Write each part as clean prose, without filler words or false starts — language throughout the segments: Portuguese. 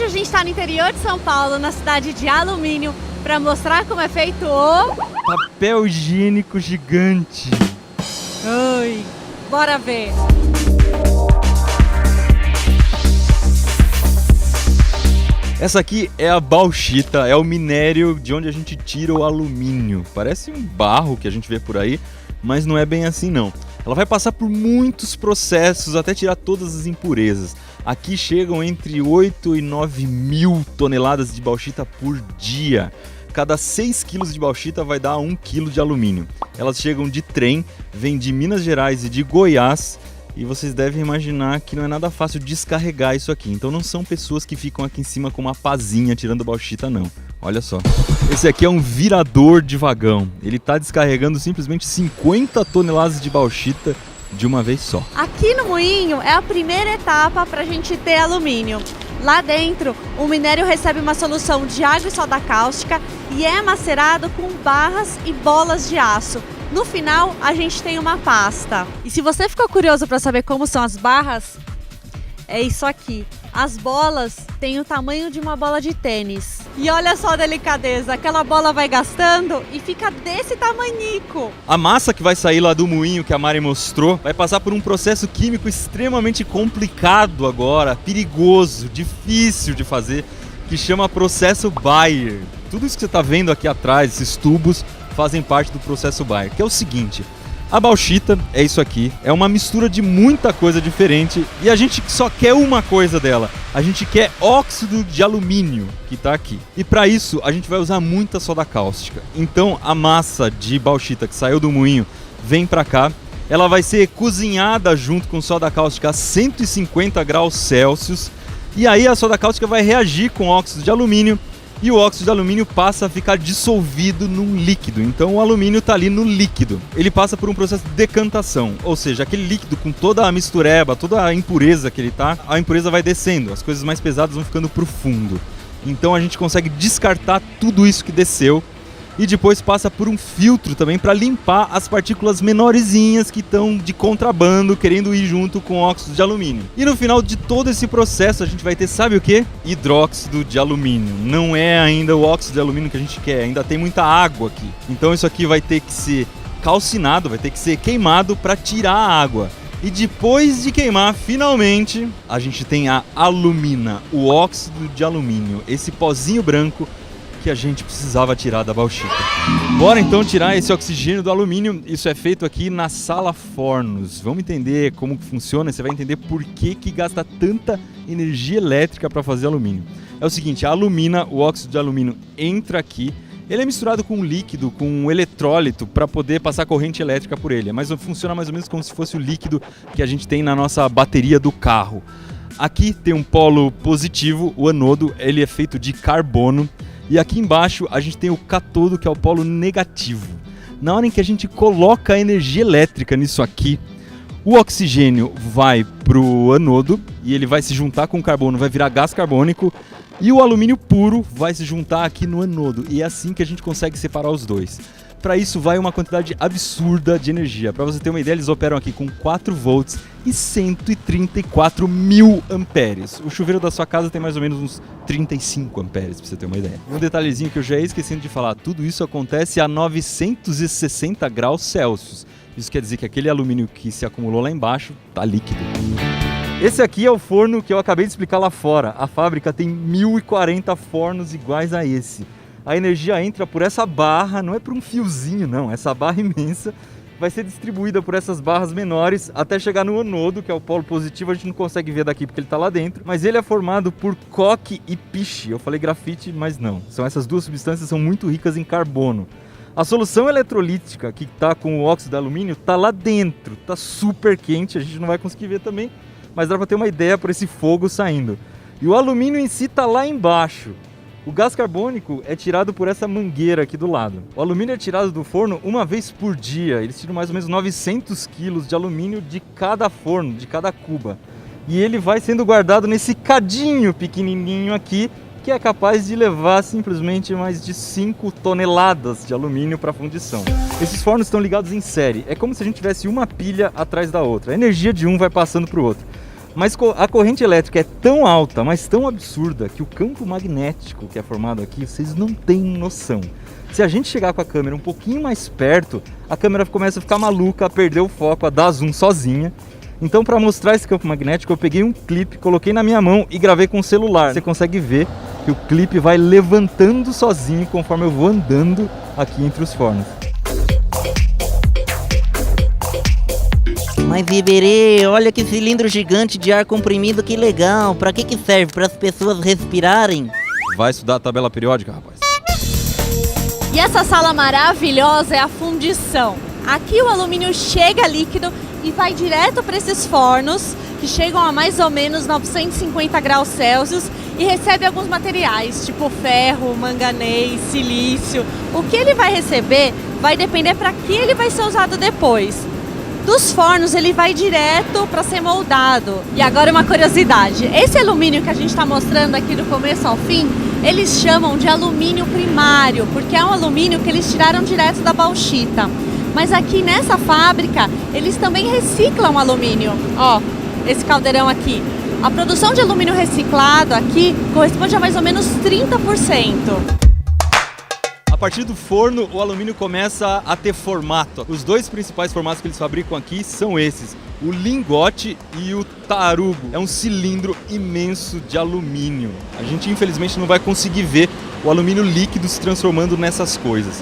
a gente está no interior de São Paulo, na cidade de Alumínio, para mostrar como é feito o papel higiênico gigante. Ai, bora ver. Essa aqui é a bauxita, é o minério de onde a gente tira o alumínio. Parece um barro que a gente vê por aí, mas não é bem assim não. Ela vai passar por muitos processos até tirar todas as impurezas. Aqui chegam entre 8 e 9 mil toneladas de bauxita por dia. Cada 6 quilos de bauxita vai dar 1 quilo de alumínio. Elas chegam de trem, vêm de Minas Gerais e de Goiás. E vocês devem imaginar que não é nada fácil descarregar isso aqui. Então não são pessoas que ficam aqui em cima com uma pazinha tirando bauxita, não. Olha só. Esse aqui é um virador de vagão. Ele está descarregando simplesmente 50 toneladas de bauxita de uma vez só. Aqui no moinho é a primeira etapa para a gente ter alumínio. Lá dentro, o minério recebe uma solução de água e soda cáustica e é macerado com barras e bolas de aço. No final, a gente tem uma pasta. E se você ficou curioso para saber como são as barras, é isso aqui. As bolas têm o tamanho de uma bola de tênis. E olha só a delicadeza, aquela bola vai gastando e fica desse tamanico. A massa que vai sair lá do moinho que a Mari mostrou vai passar por um processo químico extremamente complicado agora, perigoso, difícil de fazer, que chama processo Bayer. Tudo isso que você está vendo aqui atrás, esses tubos, fazem parte do processo Bayer, que é o seguinte: a bauxita é isso aqui, é uma mistura de muita coisa diferente e a gente só quer uma coisa dela, a gente quer óxido de alumínio, que está aqui. E para isso a gente vai usar muita soda cáustica. Então a massa de bauxita que saiu do moinho vem para cá, ela vai ser cozinhada junto com soda cáustica a 150 graus Celsius e aí a soda cáustica vai reagir com óxido de alumínio. E o óxido de alumínio passa a ficar dissolvido num líquido. Então o alumínio está ali no líquido. Ele passa por um processo de decantação. Ou seja, aquele líquido com toda a mistureba, toda a impureza que ele está, a impureza vai descendo. As coisas mais pesadas vão ficando para o fundo. Então a gente consegue descartar tudo isso que desceu. E depois passa por um filtro também para limpar as partículas menorzinhas que estão de contrabando querendo ir junto com o óxido de alumínio. E no final de todo esse processo a gente vai ter, sabe o que? Hidróxido de alumínio. Não é ainda o óxido de alumínio que a gente quer, ainda tem muita água aqui. Então isso aqui vai ter que ser calcinado, vai ter que ser queimado para tirar a água. E depois de queimar, finalmente, a gente tem a alumina, o óxido de alumínio, esse pozinho branco que a gente precisava tirar da bauxita. Bora então tirar esse oxigênio do alumínio. Isso é feito aqui na sala fornos. Vamos entender como funciona, você vai entender por que gasta tanta energia elétrica para fazer alumínio. É o seguinte, a alumina, o óxido de alumínio entra aqui, ele é misturado com um líquido, com um eletrólito para poder passar corrente elétrica por ele. Mas funciona mais ou menos como se fosse o líquido que a gente tem na nossa bateria do carro. Aqui tem um polo positivo, o anodo, ele é feito de carbono. E aqui embaixo a gente tem o cátodo, que é o polo negativo. Na hora em que a gente coloca a energia elétrica nisso aqui, o oxigênio vai para o anodo e ele vai se juntar com o carbono, vai virar gás carbônico. E o alumínio puro vai se juntar aqui no anodo. E é assim que a gente consegue separar os dois. Para isso vai uma quantidade absurda de energia. Para você ter uma ideia, eles operam aqui com 4 volts e 134 mil amperes. O chuveiro da sua casa tem mais ou menos uns 35 amperes, para você ter uma ideia. E um detalhezinho que eu já ia esquecendo de falar, tudo isso acontece a 960 graus Celsius. Isso quer dizer que aquele alumínio que se acumulou lá embaixo está líquido. Esse aqui é o forno que eu acabei de explicar lá fora. A fábrica tem 1040 fornos iguais a esse. A energia entra por essa barra, não é por um fiozinho não, essa barra imensa vai ser distribuída por essas barras menores até chegar no anodo, que é o polo positivo. A gente não consegue ver daqui porque ele está lá dentro, mas ele é formado por coque e piche. Eu falei grafite, mas não. Essas duas substâncias são muito ricas em carbono. A solução eletrolítica que está com o óxido de alumínio está lá dentro, está super quente, a gente não vai conseguir ver também, mas dá para ter uma ideia por esse fogo saindo. E o alumínio em si está lá embaixo. O gás carbônico é tirado por essa mangueira aqui do lado. O alumínio é tirado do forno uma vez por dia. Eles tiram mais ou menos 900 quilos de alumínio de cada forno, de cada cuba. E ele vai sendo guardado nesse cadinho pequenininho aqui, que é capaz de levar simplesmente mais de 5 toneladas de alumínio para fundição. Esses fornos estão ligados em série. É como se a gente tivesse uma pilha atrás da outra. A energia de um vai passando para o outro. Mas a corrente elétrica é tão alta, mas tão absurda, que o campo magnético que é formado aqui, vocês não têm noção. Se a gente chegar com a câmera um pouquinho mais perto, a câmera começa a ficar maluca, a perder o foco, a dar zoom sozinha. Então, para mostrar esse campo magnético, eu peguei um clipe, coloquei na minha mão e gravei com o celular. Você consegue ver que o clipe vai levantando sozinho conforme eu vou andando aqui entre os fornos. Mas Iberê, olha que cilindro gigante de ar comprimido, que legal. Pra que serve? Para as pessoas respirarem? Vai estudar a tabela periódica, rapaz? E essa sala maravilhosa é a fundição. Aqui o alumínio chega líquido e vai direto para esses fornos, que chegam a mais ou menos 950 graus Celsius, e recebe alguns materiais, tipo ferro, manganês, silício. O que ele vai receber vai depender para que ele vai ser usado depois. Dos fornos ele vai direto para ser moldado. E agora uma curiosidade, esse alumínio que a gente está mostrando aqui do começo ao fim, eles chamam de alumínio primário, porque é um alumínio que eles tiraram direto da bauxita. Mas aqui nessa fábrica, eles também reciclam alumínio. Ó, esse caldeirão aqui. A produção de alumínio reciclado aqui corresponde a mais ou menos 30%. A partir do forno, o alumínio começa a ter formato. Os dois principais formatos que eles fabricam aqui são esses: o lingote e o tarugo. É um cilindro imenso de alumínio. A gente infelizmente não vai conseguir ver o alumínio líquido se transformando nessas coisas.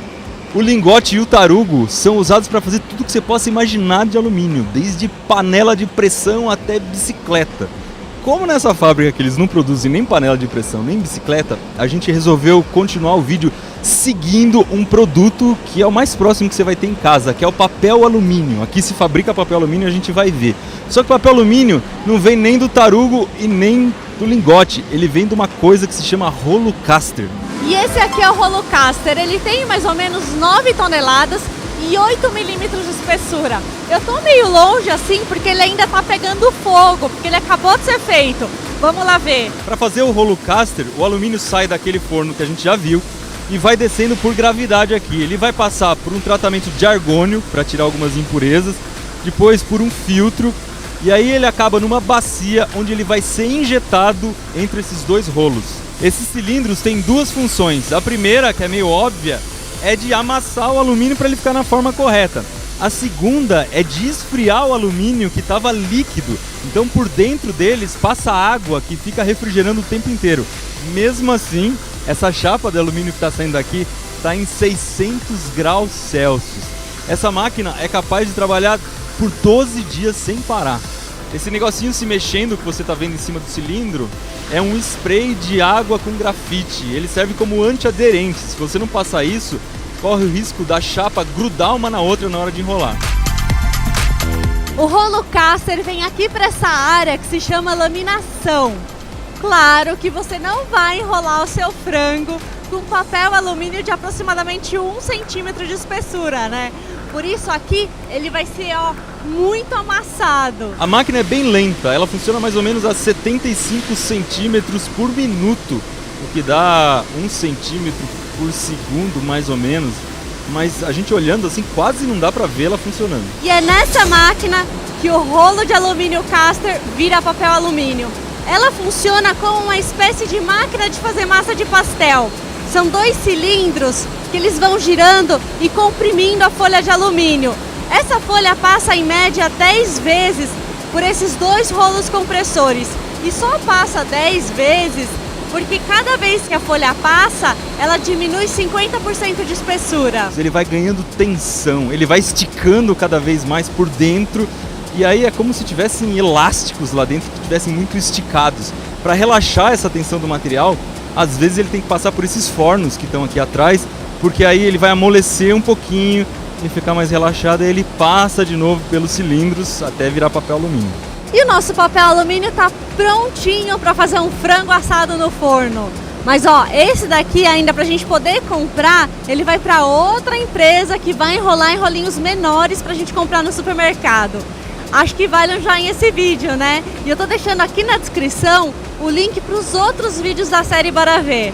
O lingote e o tarugo são usados para fazer tudo que você possa imaginar de alumínio, desde panela de pressão até bicicleta. Como nessa fábrica que eles não produzem nem panela de pressão nem bicicleta, a gente resolveu continuar o vídeo seguindo um produto que é o mais próximo que você vai ter em casa, que é o papel alumínio. Aqui se fabrica papel alumínio, a gente vai ver. Só que o papel alumínio não vem nem do tarugo e nem do lingote, ele vem de uma coisa que se chama rolo caster. E esse aqui é o rolo caster, ele tem mais ou menos 9 toneladas e 8 milímetros de espessura. Eu tô meio longe assim porque ele ainda tá pegando fogo, porque ele acabou de ser feito. Vamos lá ver. Para fazer o rolo caster, o alumínio sai daquele forno que a gente já viu e vai descendo por gravidade aqui. Ele vai passar por um tratamento de argônio para tirar algumas impurezas, depois por um filtro, e aí ele acaba numa bacia onde ele vai ser injetado entre esses dois rolos. Esses cilindros têm duas funções. A primeira, que é meio óbvia, é de amassar o alumínio para ele ficar na forma correta. A segunda é de esfriar o alumínio que estava líquido. Então por dentro deles passa água que fica refrigerando o tempo inteiro. Mesmo assim, essa chapa de alumínio que está saindo daqui está em 600 graus Celsius. Essa máquina é capaz de trabalhar por 12 dias sem parar. Esse negocinho se mexendo que você está vendo em cima do cilindro é um spray de água com grafite. Ele serve como antiaderente. Se você não passar isso, corre o risco da chapa grudar uma na outra na hora de enrolar. O rolo caster vem aqui para essa área que se chama laminação. Claro que você não vai enrolar o seu frango com papel alumínio de aproximadamente 1 centímetro de espessura, né? Por isso aqui ele vai ser muito amassado. A máquina é bem lenta, ela funciona mais ou menos a 75 centímetros por minuto, o que dá 1 centímetro por segundo mais ou menos. Mas a gente olhando assim quase não dá para ver ela funcionando. E é nessa máquina que o rolo de alumínio caster vira papel alumínio. Ela funciona como uma espécie de máquina de fazer massa de pastel. São 2 cilindros que eles vão girando e comprimindo a folha de alumínio. Essa folha passa em média 10 vezes por esses 2 rolos compressores. E só passa 10 vezes porque cada vez que a folha passa, ela diminui 50% de espessura. Ele vai ganhando tensão, ele vai esticando cada vez mais por dentro. E aí é como se tivessem elásticos lá dentro que estivessem muito esticados. Para relaxar essa tensão do material, às vezes ele tem que passar por esses fornos que estão aqui atrás, porque aí ele vai amolecer um pouquinho e ficar mais relaxado, e ele passa de novo pelos cilindros até virar papel alumínio. E o nosso papel alumínio está prontinho para fazer um frango assado no forno. Mas esse daqui ainda para a gente poder comprar, ele vai para outra empresa que vai enrolar em rolinhos menores para a gente comprar no supermercado. Acho que vale um joinha esse vídeo, né? E eu tô deixando aqui na descrição o link para os outros vídeos da série Bora Ver.